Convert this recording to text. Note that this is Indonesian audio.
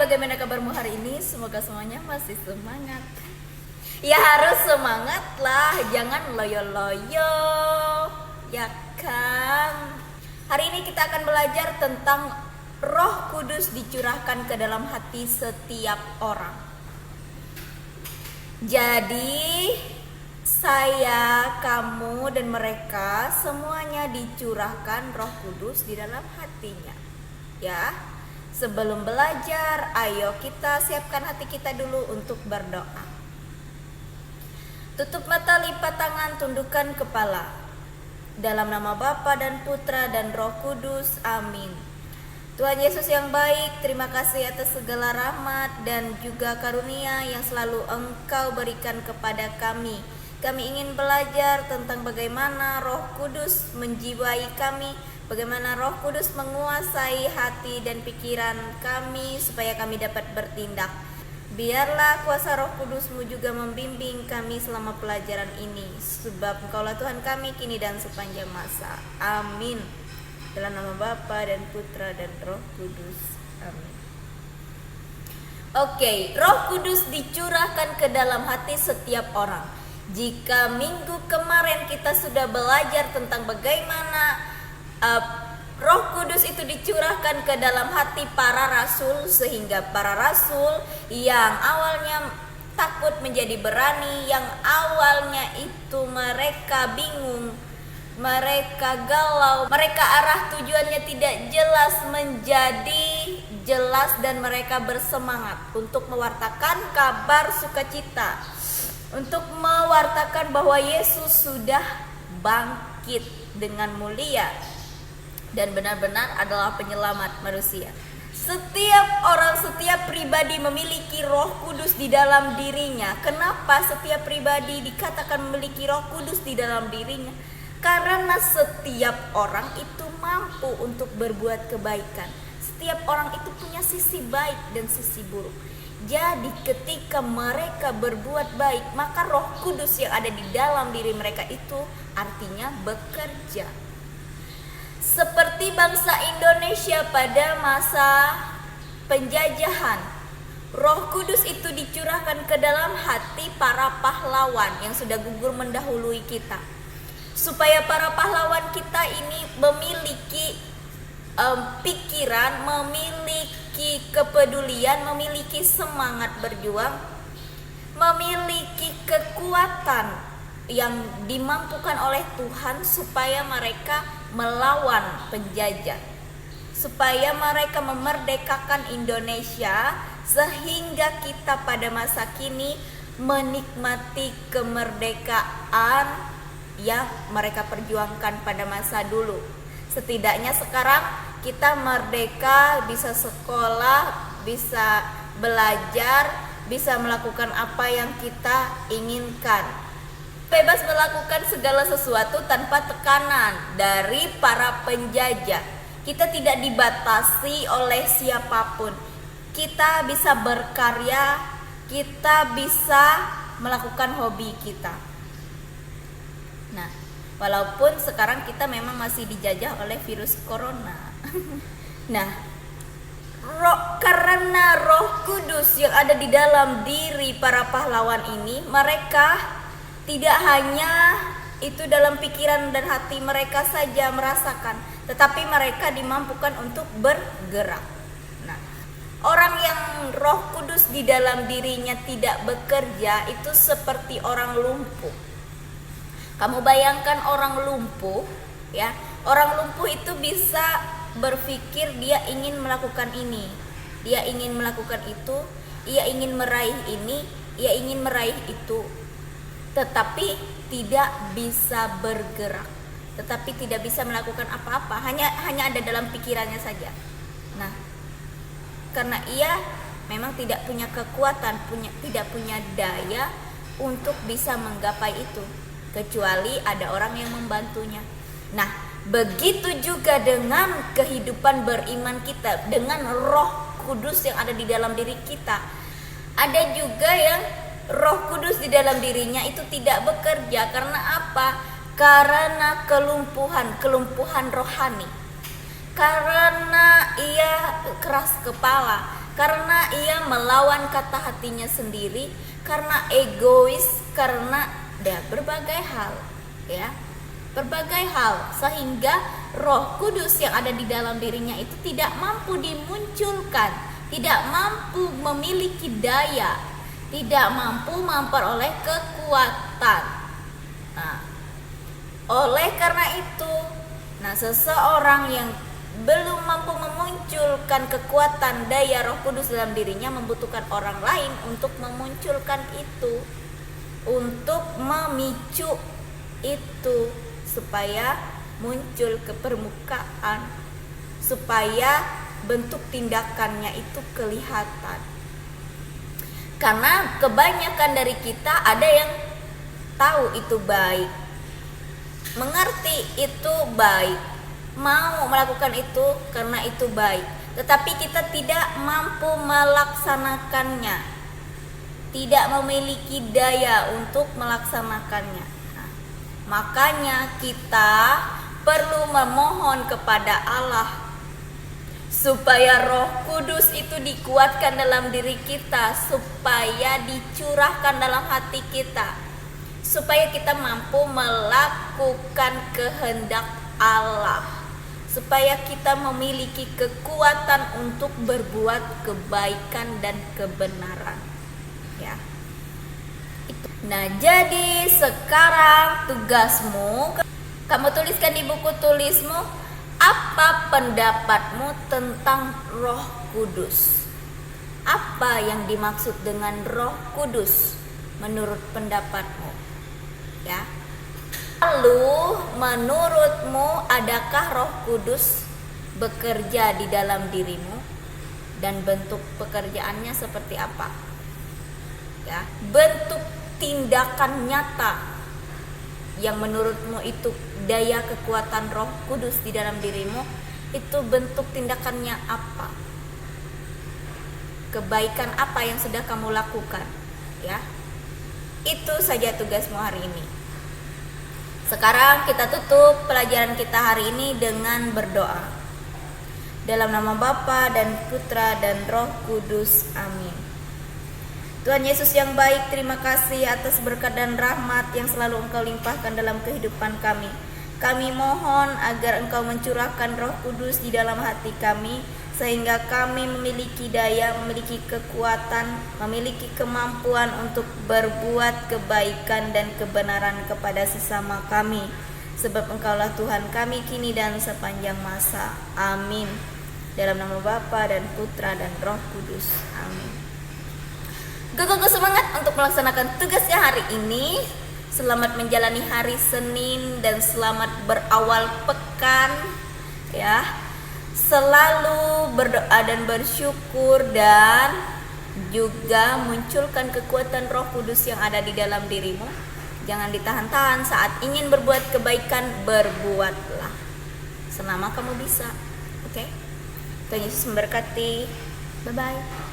bagaimana kabarmu hari ini? Semoga semuanya masih semangat. Ya harus semangat lah, jangan loyo-loyo, ya kan? Hari ini kita akan belajar tentang Roh Kudus dicurahkan ke dalam hati setiap orang. Jadi saya, kamu, dan mereka semuanya dicurahkan Roh Kudus di dalam hatinya. Ya, sebelum belajar, ayo kita siapkan hati kita dulu untuk berdoa. Tutup mata, lipat tangan, tundukkan kepala. Dalam nama Bapa dan Putra dan Roh Kudus, amin. Tuhan Yesus yang baik, terima kasih atas segala rahmat dan juga karunia yang selalu Engkau berikan kepada kami. Kami ingin belajar tentang bagaimana Roh Kudus menjiwai kami, bagaimana Roh Kudus menguasai hati dan pikiran kami supaya kami dapat bertindak. Biarlah kuasa Roh Kudus-Mu juga membimbing kami selama pelajaran ini, sebab Engkaulah Tuhan kami kini dan sepanjang masa. Amin. Dalam nama Bapa dan Putra dan Roh Kudus. Amin. Oke, Roh Kudus dicurahkan ke dalam hati setiap orang. Jika minggu kemarin kita sudah belajar tentang bagaimana Roh Kudus itu dicurahkan ke dalam hati para rasul, sehingga para rasul yang awalnya takut menjadi berani, yang awalnya itu mereka bingung, mereka galau, mereka arah tujuannya tidak jelas menjadi jelas, dan mereka bersemangat untuk mewartakan kabar sukacita, untuk mewartakan bahwa Yesus sudah bangkit dengan mulia dan benar-benar adalah penyelamat manusia. Setiap orang, setiap pribadi memiliki Roh Kudus di dalam dirinya. Kenapa setiap pribadi dikatakan memiliki Roh Kudus di dalam dirinya? Karena setiap orang itu mampu untuk berbuat kebaikan. Setiap orang itu punya sisi baik dan sisi buruk. Jadi ketika mereka berbuat baik, maka Roh Kudus yang ada di dalam diri mereka itu artinya bekerja. Seperti bangsa Indonesia pada masa penjajahan, Roh Kudus itu dicurahkan ke dalam hati para pahlawan yang sudah gugur mendahului kita, supaya para pahlawan kita ini memiliki pikiran, memiliki kepedulian, memiliki semangat berjuang, memiliki kekuatan yang dimampukan oleh Tuhan supaya mereka melawan penjajah, supaya mereka memerdekakan Indonesia, sehingga kita pada masa kini menikmati kemerdekaan yang mereka perjuangkan pada masa dulu. Setidaknya sekarang kita merdeka, bisa sekolah, bisa belajar, bisa melakukan apa yang kita inginkan, bebas melakukan segala sesuatu tanpa tekanan dari para penjajah. Kita tidak dibatasi oleh siapapun. Kita bisa berkarya, kita bisa melakukan hobi kita. Nah, walaupun sekarang kita memang masih dijajah oleh virus corona. Nah, karena Roh Kudus yang ada di dalam diri para pahlawan ini, mereka tidak hanya itu dalam pikiran dan hati mereka saja merasakan, tetapi mereka dimampukan untuk bergerak. Nah, orang yang Roh Kudus di dalam dirinya tidak bekerja itu seperti orang lumpuh. Kamu bayangkan orang lumpuh, ya. Orang lumpuh itu bisa berpikir dia ingin melakukan ini, dia ingin melakukan itu, ia ingin meraih ini, ia ingin meraih itu, tetapi tidak bisa bergerak, tetapi tidak bisa melakukan apa-apa, hanya ada dalam pikirannya saja. Nah, karena ia memang tidak punya kekuatan, tidak punya daya untuk bisa menggapai itu, kecuali ada orang yang membantunya. Nah, begitu juga dengan kehidupan beriman kita, dengan Roh Kudus yang ada di dalam diri kita. Ada juga yang Roh Kudus di dalam dirinya itu tidak bekerja. Karena apa? Karena kelumpuhan rohani. Karena ia keras kepala, karena ia melawan kata hatinya sendiri, karena egois, karena berbagai hal, ya. Berbagai hal, sehingga Roh Kudus yang ada di dalam dirinya itu tidak mampu dimunculkan, tidak mampu memiliki daya, tidak mampu memperoleh kekuatan. Nah, oleh karena itu, seseorang yang belum mampu memunculkan kekuatan daya Roh Kudus dalam dirinya membutuhkan orang lain untuk memunculkan itu, untuk memicu itu supaya muncul ke permukaan, supaya bentuk tindakannya itu kelihatan. Karena kebanyakan dari kita ada yang tahu itu baik, mengerti itu baik, mau melakukan itu karena itu baik, tetapi kita tidak mampu melaksanakannya, tidak memiliki daya untuk melaksanakannya. Makanya kita perlu memohon kepada Allah supaya Roh Kudus itu dikuatkan dalam diri kita, supaya dicurahkan dalam hati kita, supaya kita mampu melakukan kehendak Allah, supaya kita memiliki kekuatan untuk berbuat kebaikan dan kebenaran, ya. Nah, jadi sekarang tugasmu, kamu tuliskan di buku tulismu, apa pendapatmu tentang Roh Kudus? Apa yang dimaksud dengan Roh Kudus menurut pendapatmu? Ya. Lalu menurutmu adakah Roh Kudus bekerja di dalam dirimu dan bentuk pekerjaannya seperti apa? Ya, bentuk tindakan nyata yang menurutmu itu daya kekuatan Roh Kudus di dalam dirimu, itu bentuk tindakannya apa? Kebaikan apa yang sudah kamu lakukan, ya? Itu saja tugasmu hari ini. Sekarang kita tutup pelajaran kita hari ini dengan berdoa. Dalam nama Bapa dan Putra dan Roh Kudus. Amin. Tuhan Yesus yang baik, terima kasih atas berkat dan rahmat yang selalu Engkau limpahkan dalam kehidupan kami. Kami mohon agar Engkau mencurahkan Roh Kudus di dalam hati kami, sehingga kami memiliki daya, memiliki kekuatan, memiliki kemampuan untuk berbuat kebaikan dan kebenaran kepada sesama kami. Sebab Engkaulah Tuhan kami kini dan sepanjang masa. Amin. Dalam nama Bapa dan Putra dan Roh Kudus. Amin. Go semangat untuk melaksanakan tugasnya hari ini. Selamat menjalani hari Senin dan selamat berawal pekan, ya. Selalu berdoa dan bersyukur, dan juga munculkan kekuatan Roh Kudus yang ada di dalam dirimu. Jangan ditahan-tahan saat ingin berbuat kebaikan, berbuatlah selama kamu bisa. Oke? Tuhan Yesus memberkati. Bye-bye.